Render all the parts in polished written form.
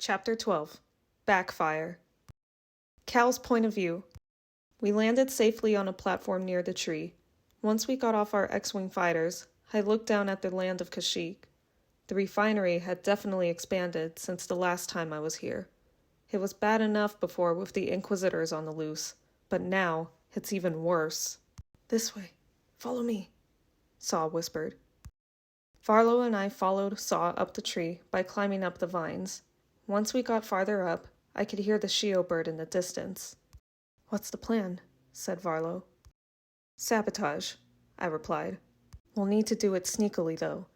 Chapter 12. Backfire. Cal's point of view. We landed safely on a platform near the tree. Once we got off our X-Wing fighters, I looked down at the land of Kashyyyk. The refinery had definitely expanded since the last time I was here. It was bad enough before with the Inquisitors on the loose, but now it's even worse. "This way. Follow me," Saw whispered. Varlo and I followed Saw up the tree by climbing up the vines. Once we got farther up, I could hear the Shio bird in the distance. "What's the plan?" said Varlo. "Sabotage," I replied. "We'll need to do it sneakily, though.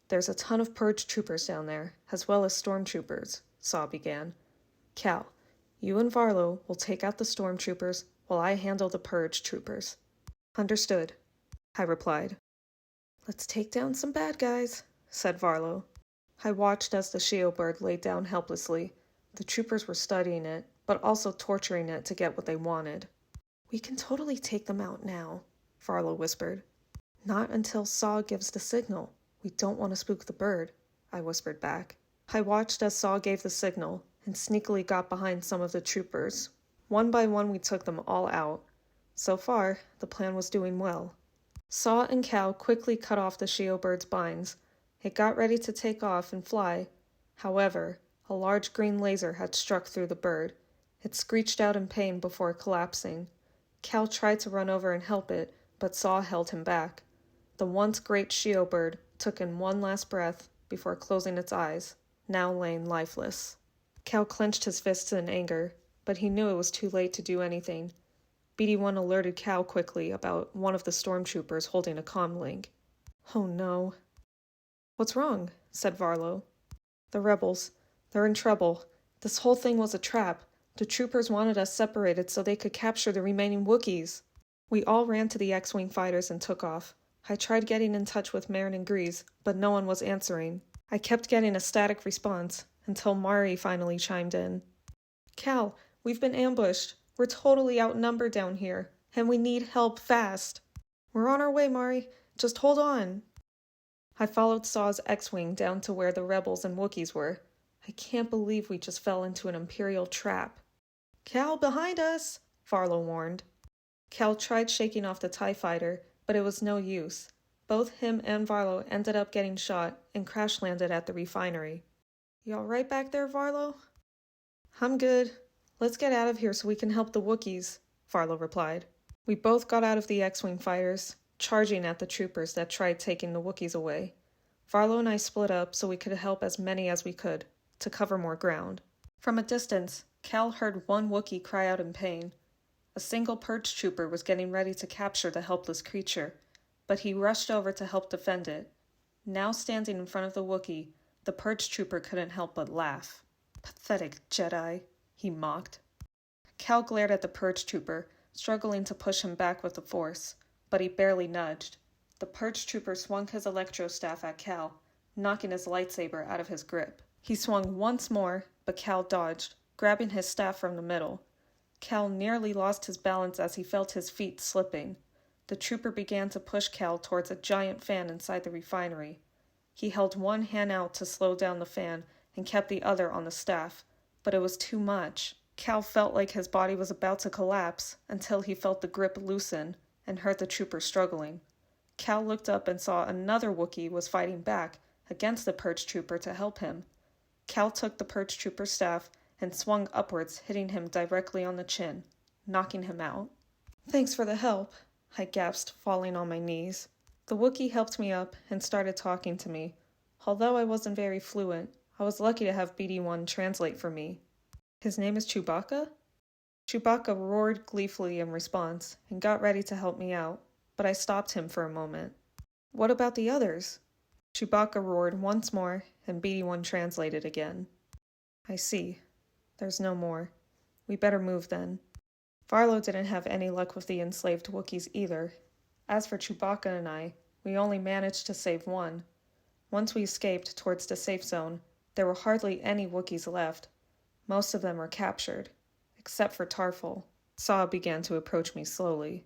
There's a ton of purge troopers down there, as well as stormtroopers," Saw began. "Cal, you and Varlo will take out the stormtroopers while I handle the purge troopers." "Understood," I replied. "Let's take down some bad guys," said Varlo. I watched as the Shio bird laid down helplessly. The troopers were studying it, but also torturing it to get what they wanted. "We can totally take them out now," Varlo whispered. "Not until Saw gives the signal. We don't want to spook the bird," I whispered back. I watched as Saw gave the signal and sneakily got behind some of the troopers. One by one we took them all out. So far, the plan was doing well. Saw and Cal quickly cut off the Shio bird's binds. It got ready to take off and fly. However, a large green laser had struck through the bird. It screeched out in pain before collapsing. Cal tried to run over and help it, but Saw held him back. The once great Shio bird took in one last breath before closing its eyes, now laying lifeless. Cal clenched his fists in anger, but he knew it was too late to do anything. BD-1 alerted Cal quickly about one of the stormtroopers holding a comm link. "Oh no." "What's wrong?" said Varlo. "The rebels. They're in trouble. This whole thing was a trap. The troopers wanted us separated so they could capture the remaining Wookiees." We all ran to the X-Wing fighters and took off. I tried getting in touch with Marin and Grease, but no one was answering. I kept getting a static response, until Mari finally chimed in. "Cal, we've been ambushed. We're totally outnumbered down here, and we need help fast." "We're on our way, Mari. Just hold on." I followed Saw's X-Wing down to where the rebels and Wookiees were. I can't believe we just fell into an Imperial trap. "Cal, behind us!" Varlo warned. Cal tried shaking off the TIE fighter, but it was no use. Both him and Varlo ended up getting shot and crash-landed at the refinery. "You all right back there, Varlo?" "I'm good. Let's get out of here so we can help the Wookiees," Varlo replied. We both got out of the X-Wing fighters, charging at the troopers that tried taking the Wookiees away. Varlo and I split up so we could help as many as we could, to cover more ground. From a distance, Cal heard one Wookiee cry out in pain. A single purge trooper was getting ready to capture the helpless creature, but he rushed over to help defend it. Now standing in front of the Wookiee, the purge trooper couldn't help but laugh. "Pathetic Jedi," he mocked. Cal glared at the purge trooper, struggling to push him back with the force, but he barely nudged. The purge trooper swung his electro staff at Cal, knocking his lightsaber out of his grip. He swung once more, but Cal dodged, grabbing his staff from the middle. Cal nearly lost his balance as he felt his feet slipping. The trooper began to push Cal towards a giant fan inside the refinery. He held one hand out to slow down the fan and kept the other on the staff, but it was too much. Cal felt like his body was about to collapse until he felt the grip loosen and heard the trooper struggling. Cal looked up and saw another Wookiee was fighting back against the purge trooper to help him. Cal took the purge trooper's staff and swung upwards, hitting him directly on the chin, knocking him out. "Thanks for the help," I gasped, falling on my knees. The Wookiee helped me up and started talking to me. Although I wasn't very fluent, I was lucky to have BD-1 translate for me. "His name is Chewbacca?" Chewbacca roared gleefully in response and got ready to help me out, but I stopped him for a moment. "What about the others?" Chewbacca roared once more and BD-1 translated again. "I see. There's no more. We better move then." Varlo didn't have any luck with the enslaved Wookiees either. As for Chewbacca and I, we only managed to save one. Once we escaped towards the safe zone, there were hardly any Wookiees left. Most of them were captured, except for Tarful. Saw began to approach me slowly.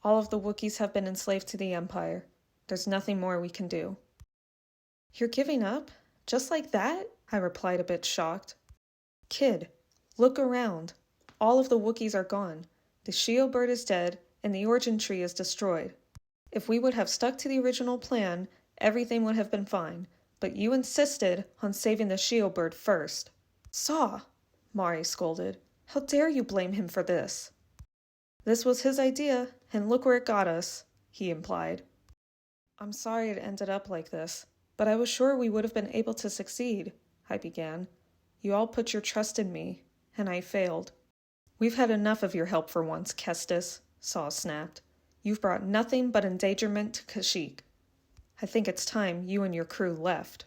"All of the Wookiees have been enslaved to the Empire. There's nothing more we can do." "You're giving up? Just like that?" I replied, a bit shocked. Kid, look around. All of the Wookiees are gone. The Shio bird is dead, and the origin tree is destroyed. If we would have stuck to the original plan, everything would have been fine, but you insisted on saving the Shio bird first. Saw, Mari scolded. How dare you blame him for this? This was his idea, and look where it got us, he implied. I'm sorry it ended up like this, but I was sure we would have been able to succeed, I began. You all put your trust in me, and I failed. We've had enough of your help for once, Kestis, Saw snapped. You've brought nothing but endangerment to Kashyyyk. I think it's time you and your crew left.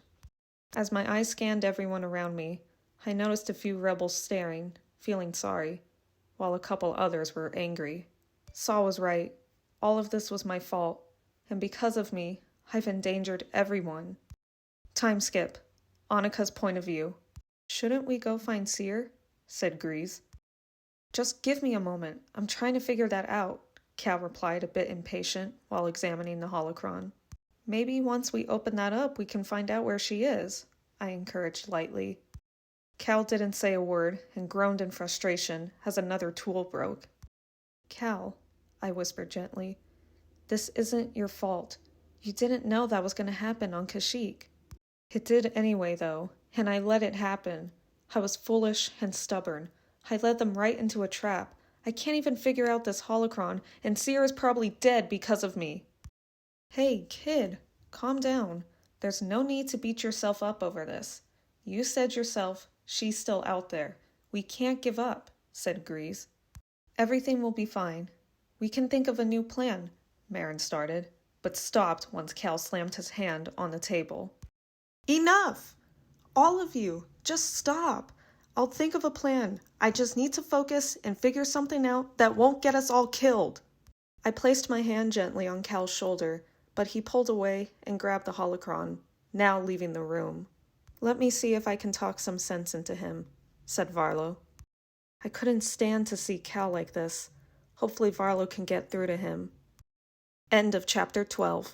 As my eyes scanned everyone around me, I noticed a few rebels staring, feeling sorry, while a couple others were angry. Saw was right. All of this was my fault, and because of me, I've endangered everyone. Time skip. Annika's point of view. Shouldn't we go find Seer? Said Grease. Just give me a moment. I'm trying to figure that out, Cal replied, a bit impatient, while examining the holocron. Maybe once we open that up, we can find out where she is, I encouraged lightly. Cal didn't say a word and groaned in frustration as another tool broke. Cal, I whispered gently, this isn't your fault. You didn't know that was going to happen on Kashyyyk. It did anyway, though, and I let it happen. I was foolish and stubborn. I led them right into a trap. I can't even figure out this holocron, and Seer is probably dead because of me. Hey, kid, calm down. There's no need to beat yourself up over this. You said yourself, she's still out there. We can't give up, said Grease. Everything will be fine. We can think of a new plan, Marin started, but stopped once Cal slammed his hand on the table. Enough! All of you, just stop. I'll think of a plan. I just need to focus and figure something out that won't get us all killed. I placed my hand gently on Cal's shoulder, but he pulled away and grabbed the holocron, now leaving the room. Let me see if I can talk some sense into him, said Varlo. I couldn't stand to see Cal like this. Hopefully Varlo can get through to him. End of chapter 12.